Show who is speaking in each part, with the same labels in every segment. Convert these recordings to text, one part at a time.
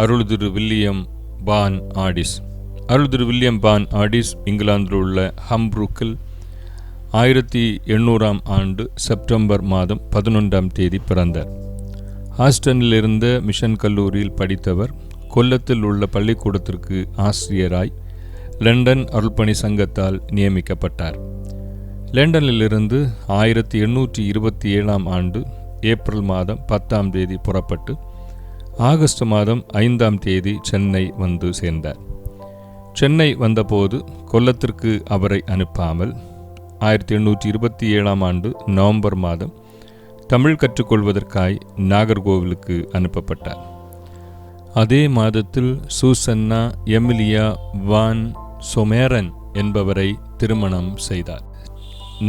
Speaker 1: அருள்திரு William பான் Audi's. அருள்திரு William பான் Audi's இங்கிலாந்தில் உள்ள ஹம்ப்ரூக்கில் 1800 ஆண்டு செப்டம்பர் மாதம் 11 பிறந்தார். ஆஸ்டனில் இருந்த மிஷன் கல்லூரியில் படித்தவர் கொல்லத்தில் உள்ள பள்ளிக்கூடத்திற்கு ஆசிரியராய் லண்டன் அருள்பணி சங்கத்தால் நியமிக்கப்பட்டார். லண்டனிலிருந்து 1827 ஆண்டு ஏப்ரல் மாதம் 10 புறப்பட்டு ஆகஸ்ட் மாதம் 5 சென்னை வந்து சேர்ந்தார். சென்னை வந்தபோது கொல்லத்திற்கு அவரை அனுப்பாமல் 1827 ஆண்டு நவம்பர் மாதம் தமிழ் கற்றுக்கொள்வதற்காய் நாகர்கோவிலுக்கு அனுப்பப்பட்டார். அதே மாதத்தில் சூசன்னா எமிலியா வான் சொமேரன் என்பவரை திருமணம் செய்தார்.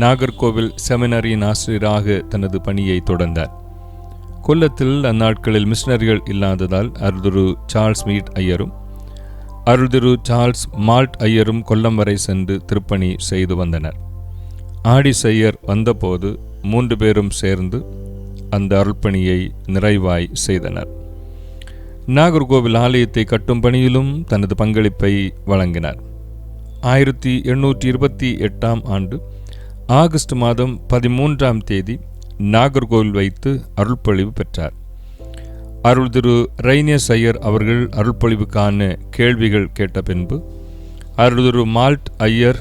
Speaker 1: நாகர்கோவில் செமினரியின் ஆசிரியராக தனது பணியை தொடர்ந்தார். கொல்லத்தில் அந்நாட்களில் மிஷனரிகள் இல்லாததால் அருள்திரு சார்ல்ஸ் மீட் ஐயரும் அருள்திரு சார்ல்ஸ் மால்ட் ஐயரும் கொல்லம் வரை சென்று திருப்பணி செய்து வந்தனர். ஆடிஸ் ஐயர் வந்தபோது 3 பேரும் சேர்ந்து அந்த அருள்பணியை நிறைவாய் செய்தனர். நாகர்கோவில் ஆலயத்தை கட்டும் பணியிலும் தனது பங்களிப்பை வழங்கினார். 1828 ஆண்டு ஆகஸ்ட் மாதம் 13 நாகர்கோவில் வைத்து அருள்பொழிவு பெற்றார். அருள்திரு ரைனியஸ் ஐயர் அவர்கள் அருள்பொழிவுக்கான கேள்விகள் கேட்ட பின்பு அருள்திரு மால்ட் ஐயர்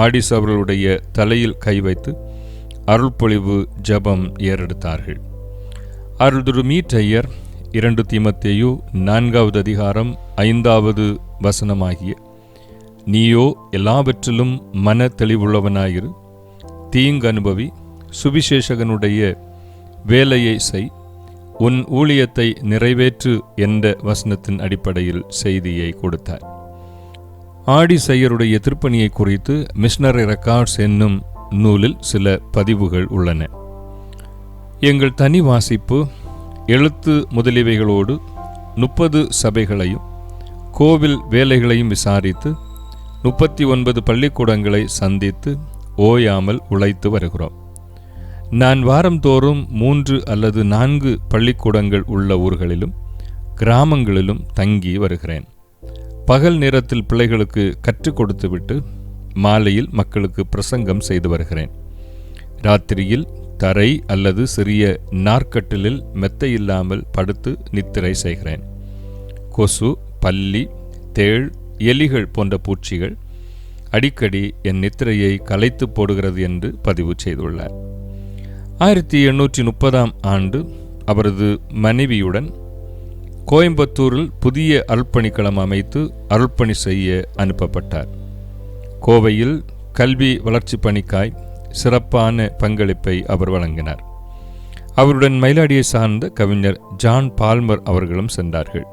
Speaker 1: ஆடிஸ் அவர்களுடைய தலையில் கை வைத்து அருள்பொழிவு ஜெபம் ஏறெடுத்தார்கள். அருள்திரு மீட் ஐயர் 2 தீமோத்தேயு 4 அதிகாரம் 5 வசனமாகிய நீயோ எல்லாவற்றிலும் மன தெளிவுள்ளவனாயிரு, தீங்கு அனுபவி, சுவிசேஷகனுடைய வேலையை செய், உன் ஊழியத்தை நிறைவேற்று என்ற வசனத்தின் அடிப்படையில் செய்தியை கொடுத்தார். ஆடிஸ் ஐயருடைய திருப்பணியை குறித்து மிஷனரி ரெக்கார்ட்ஸ் என்னும் நூலில் சில பதிவுகள் உள்ளன. எங்கள் தனி வாசிப்பு எழுத்து முதலியவைகளோடு 30 சபைகளையும் கோவில் வேலைகளையும் விசாரித்து 39 பள்ளிக்கூடங்களை சந்தித்து ஓயாமல் உழைத்து வருகிறோம். நான் வாரந்தோறும் 3 அல்லது 4 பள்ளிக்கூடங்கள் உள்ள ஊர்களிலும் கிராமங்களிலும் தங்கி வருகிறேன். பகல் நேரத்தில் பிள்ளைகளுக்கு கற்றுக் கொடுத்துவிட்டு மாலையில் மக்களுக்கு பிரசங்கம் செய்து வருகிறேன். ராத்திரியில் தரை அல்லது சிறிய நாற்கட்டிலில் மெத்தையில்லாமல் படுத்து நித்திரை செய்கிறேன். கொசு, பல்லி, தேள், எலிகள் போன்ற பூச்சிகள் அடிக்கடி என் நித்திரையை கலைத்து போடுகிறது என்று பதிவு செய்துள்ளார். 1830 ஆண்டு அவரது மனைவியுடன் கோயம்புத்தூரில் புதிய அருள்பணிக்களம் அமைத்து அருள்பணி செய்ய அனுப்பப்பட்டார். கோவையில் கல்வி வளர்ச்சி பணிக்காய் சிறப்பான பங்களிப்பை அவர் வழங்கினார். அவருடன் மயிலாடியை சார்ந்த கவிஞர் ஜான் பால்மர் அவர்களும் சென்றார்கள்.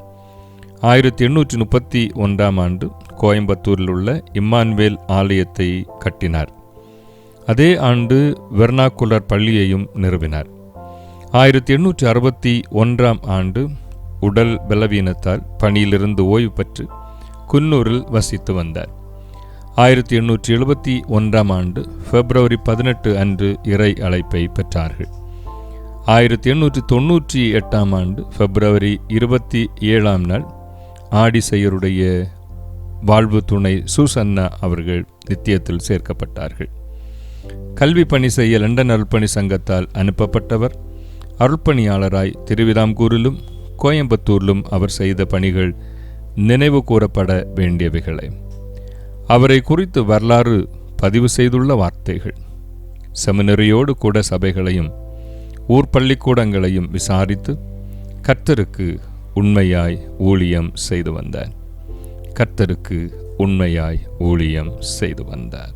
Speaker 1: 1831 ஆண்டு கோயம்புத்தூரில் உள்ள இம்மானுவேல் ஆலயத்தை கட்டினார். அதே ஆண்டு வெர்னாக்குலர் பள்ளியையும் நிறுவினார். 1861 ஆண்டு உடல் பலவீனத்தால் பணியிலிருந்து ஓய்வு பெற்று குன்னூரில் வசித்து வந்தார். 1871 ஆண்டு பிப்ரவரி 18 அன்று இறை அழைப்பை பெற்றார்கள். 1898 ஆண்டு பிப்ரவரி 27 நாள் ஆடிஸ் ஐயருடைய வாழ்வு துணை சூசன்னா அவர்கள் நித்தியத்தில் சேர்க்கப்பட்டார்கள். கல்வி பணி செய்ய லண்டன் அருள்பணி சங்கத்தால் அனுப்பப்பட்டவர் அருள்பணியாளராய் திருவிதாங்கூரிலும் கோயம்புத்தூரிலும் அவர் செய்த பணிகள் நினைவு கூறப்பட வேண்டியவைகளை அவரை குறித்து வரலாறு பதிவு செய்துள்ள வார்த்தைகள். செமினரியோடு கூட சபைகளையும் ஊர் பள்ளிக்கூடங்களையும் விசாரித்து கர்த்தருக்கு உண்மையாய் ஊழியம் செய்து வந்தார். கர்த்தருக்கு உண்மையாய் ஊழியம் செய்து வந்தார்.